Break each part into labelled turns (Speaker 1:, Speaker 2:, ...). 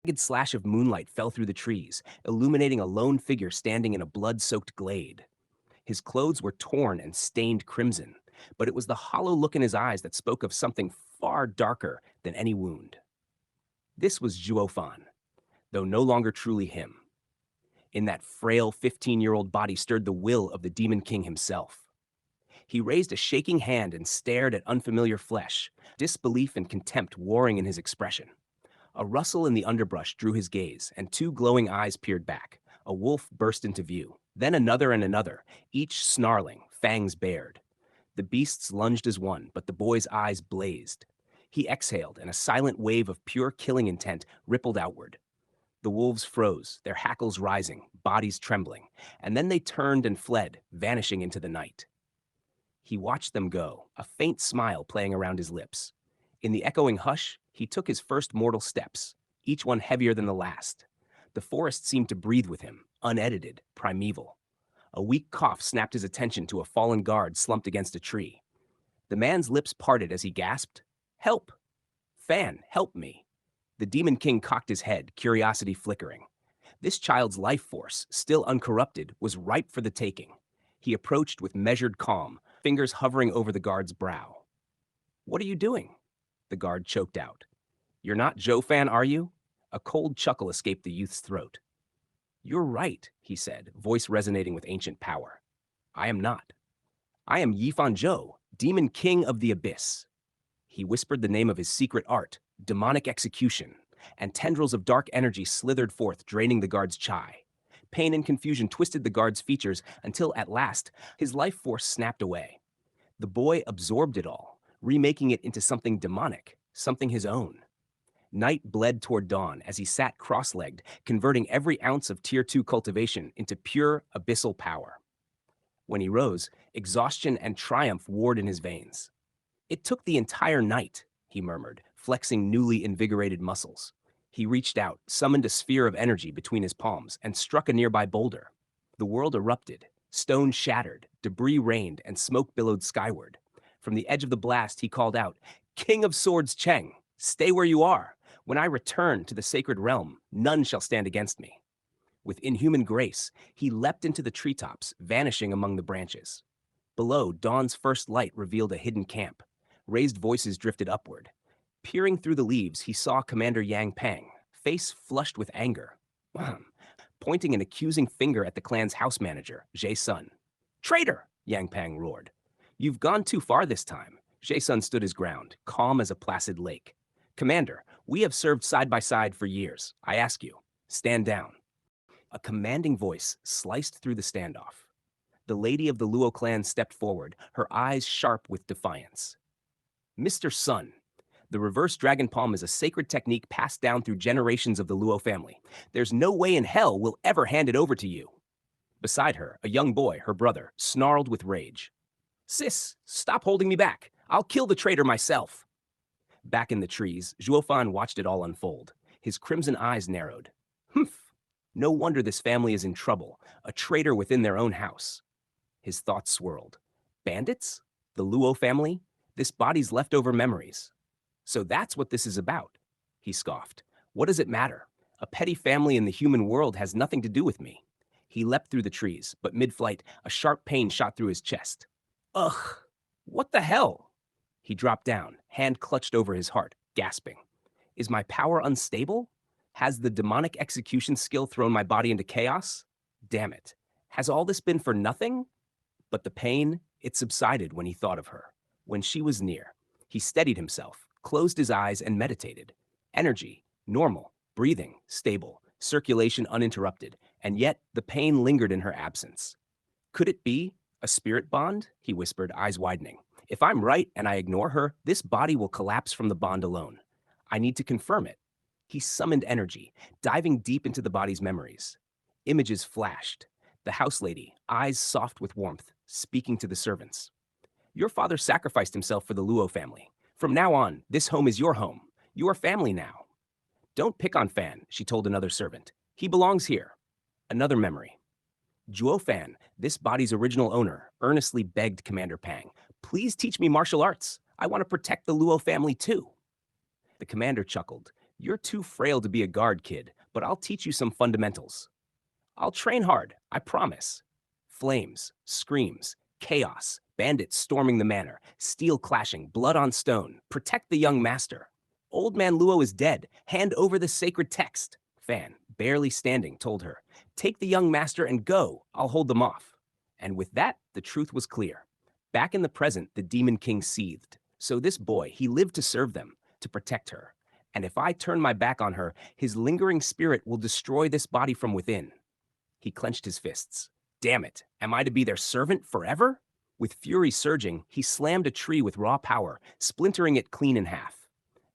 Speaker 1: Jagged slash of moonlight fell through the trees, illuminating a lone figure standing in a blood-soaked glade. His clothes were torn and stained crimson, but it was the hollow look in his eyes that spoke of something far darker than any wound. This was Zhou Fan, though no longer truly him. In that frail 15-year-old body stirred the will of the Demon King himself. He raised a shaking hand and stared at unfamiliar flesh, disbelief and contempt warring in his expression. A rustle in the underbrush drew his gaze, and two glowing eyes peered back. A wolf burst into view, then another and another, each snarling, fangs bared. The beasts lunged as one, but the boy's eyes blazed. He exhaled, and a silent wave of pure killing intent rippled outward. The wolves froze, their hackles rising, bodies trembling, and then they turned and fled, vanishing into the night. He watched them go, a faint smile playing around his lips. In the echoing hush, he took his first mortal steps, each one heavier than the last. The forest seemed to breathe with him, unedited, primeval. A weak cough snapped his attention to a fallen guard slumped against a tree. The man's lips parted as he gasped, "Help! Fan, help me!" The Demon King cocked his head, curiosity flickering. This child's life force, still uncorrupted, was ripe for the taking. He approached with measured calm, fingers hovering over the guard's brow. "What are you doing?" The guard choked out. "You're not Zhou Fan, are you?" A cold chuckle escaped the youth's throat. "You're right," he said, voice resonating with ancient power. "I am not. I am Yifan Zhou, Demon King of the Abyss." He whispered the name of his secret art, demonic execution, and tendrils of dark energy slithered forth, draining the guard's chai. Pain and confusion twisted the guard's features until, at last, his life force snapped away. The boy absorbed it all, remaking it into something demonic, something his own. Night bled toward dawn as he sat cross-legged, converting every ounce of Tier 2 cultivation into pure, abyssal power. When he rose, exhaustion and triumph warred in his veins. "It took the entire night," he murmured, flexing newly invigorated muscles. He reached out, summoned a sphere of energy between his palms, and struck a nearby boulder. The world erupted. Stone shattered, debris rained, and smoke billowed skyward. From the edge of the blast, he called out, "King of Swords Cheng, stay where you are. When I return to the sacred realm, none shall stand against me." With inhuman grace, he leapt into the treetops, vanishing among the branches. Below, dawn's first light revealed a hidden camp. Raised voices drifted upward. Peering through the leaves, he saw Commander Yang Pang, face flushed with anger, pointing an accusing finger at the clan's house manager, Jae Sun. "Traitor!" Yang Pang roared. "You've gone too far this time." Jae Sun stood his ground, calm as a placid lake. "Commander, we have served side by side for years. I ask you, stand down." A commanding voice sliced through the standoff. The lady of the Luo clan stepped forward, her eyes sharp with defiance. "Mr. Sun, the reverse dragon palm is a sacred technique passed down through generations of the Luo family. There's no way in hell we'll ever hand it over to you." Beside her, a young boy, her brother, snarled with rage. "Sis, stop holding me back. I'll kill the traitor myself." Back in the trees, Zhuo Fan watched it all unfold. His crimson eyes narrowed. Humph! No wonder this family is in trouble, a traitor within their own house. His thoughts swirled. Bandits? The Luo family? This body's leftover memories. "So that's what this is about," he scoffed. "What does it matter? A petty family in the human world has nothing to do with me." He leapt through the trees, but mid-flight, a sharp pain shot through his chest. Ugh! What the hell? He dropped down, hand clutched over his heart, gasping. Is my power unstable? Has the demonic execution skill thrown my body into chaos? Damn it. Has all this been for nothing? But the pain, it subsided when he thought of her. When she was near, he steadied himself, closed his eyes, and meditated. Energy, normal, breathing, stable, circulation uninterrupted, and yet the pain lingered in her absence. Could it be a spirit bond? He whispered, eyes widening. If I'm right and I ignore her, this body will collapse from the bond alone. I need to confirm it. He summoned energy, diving deep into the body's memories. Images flashed. The house lady, eyes soft with warmth, speaking to the servants. Your father sacrificed himself for the Luo family. From now on, this home is your home. Your family now. Don't pick on Fan, she told another servant. He belongs here. Another memory. Zhou Fan, this body's original owner, earnestly begged Commander Pang, please teach me martial arts. I want to protect the Luo family too. The commander chuckled. You're too frail to be a guard, kid, but I'll teach you some fundamentals. I'll train hard, I promise. Flames, screams, chaos, bandits storming the manor, steel clashing, blood on stone. Protect the young master. Old man Luo is dead. Hand over the sacred text. Fan, barely standing, told her. Take the young master and go. I'll hold them off. And with that, the truth was clear. Back in the present, the Demon King seethed. So this boy, he lived to serve them, to protect her. And if I turn my back on her, his lingering spirit will destroy this body from within. He clenched his fists. Damn it, am I to be their servant forever? With fury surging, he slammed a tree with raw power, splintering it clean in half.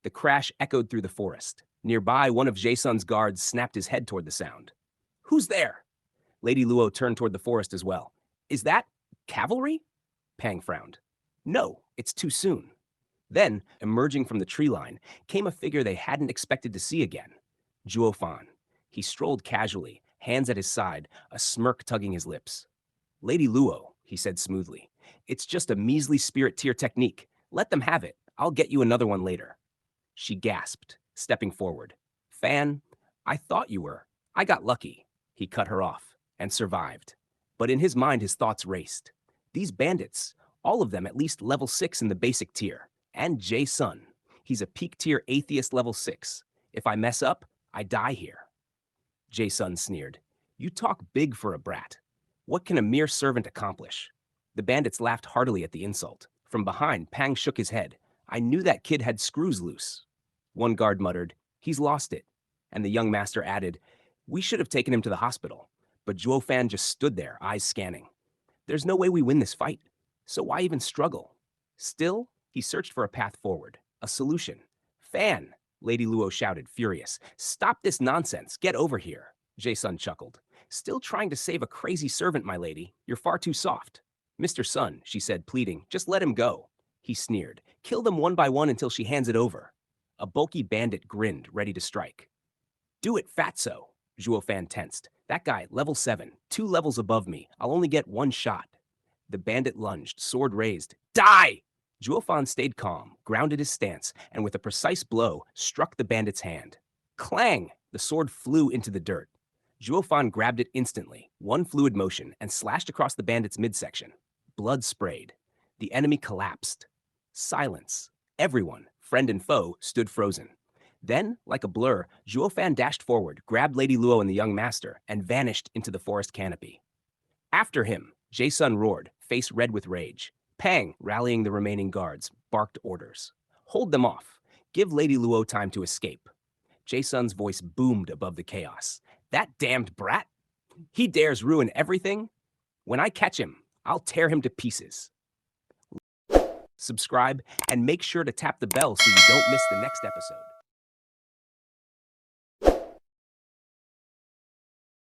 Speaker 1: The crash echoed through the forest. Nearby, one of Jasun's guards snapped his head toward the sound. Who's there? Lady Luo turned toward the forest as well. Is that cavalry? Pang frowned. No, it's too soon. Then, emerging from the tree line, came a figure they hadn't expected to see again. Zhou Fan. He strolled casually, hands at his side, a smirk tugging his lips. Lady Luo, he said smoothly, it's just a measly spirit tier technique. Let them have it. I'll get you another one later. She gasped, stepping forward. Fan, I thought you were. I got lucky. He cut her off, and survived. But in his mind, his thoughts raced. These bandits, all of them at least level 6 in the basic tier. And Jae-sun. He's a peak tier atheist level 6. If I mess up, I die here. Jae-sun sneered. You talk big for a brat. What can a mere servant accomplish? The bandits laughed heartily at the insult. From behind, Pang shook his head. I knew that kid had screws loose. One guard muttered, he's lost it. And the young master added, we should have taken him to the hospital. But Zhou Fan just stood there, eyes scanning. There's no way we win this fight. So why even struggle? Still, he searched for a path forward, a solution. Fan, Lady Luo shouted, furious. Stop this nonsense. Get over here. Jae-sun chuckled. Still trying to save a crazy servant, my lady. You're far too soft. Mr. Sun, she said, pleading, just let him go. He sneered. Kill them one by one until she hands it over. A bulky bandit grinned, ready to strike. Do it, fatso. Zhou Fan tensed. That guy, level 7, 2 levels above me. I'll only get one shot. The bandit lunged, sword raised. Die! Zhou Fan stayed calm, grounded his stance, and with a precise blow, struck the bandit's hand. Clang! The sword flew into the dirt. Zhou Fan grabbed it instantly, one fluid motion, and slashed across the bandit's midsection. Blood sprayed. The enemy collapsed. Silence. Everyone, friend and foe, stood frozen. Then, like a blur, Zhou Fan dashed forward, grabbed Lady Luo and the young master, and vanished into the forest canopy. After him, Jae-sun roared, face red with rage. Pang, rallying the remaining guards, barked orders. Hold them off. Give Lady Luo time to escape. Jae-sun's voice boomed above the chaos. That damned brat! He dares ruin everything? When I catch him, I'll tear him to pieces. Subscribe, and make sure to tap the bell so you don't miss the next episode.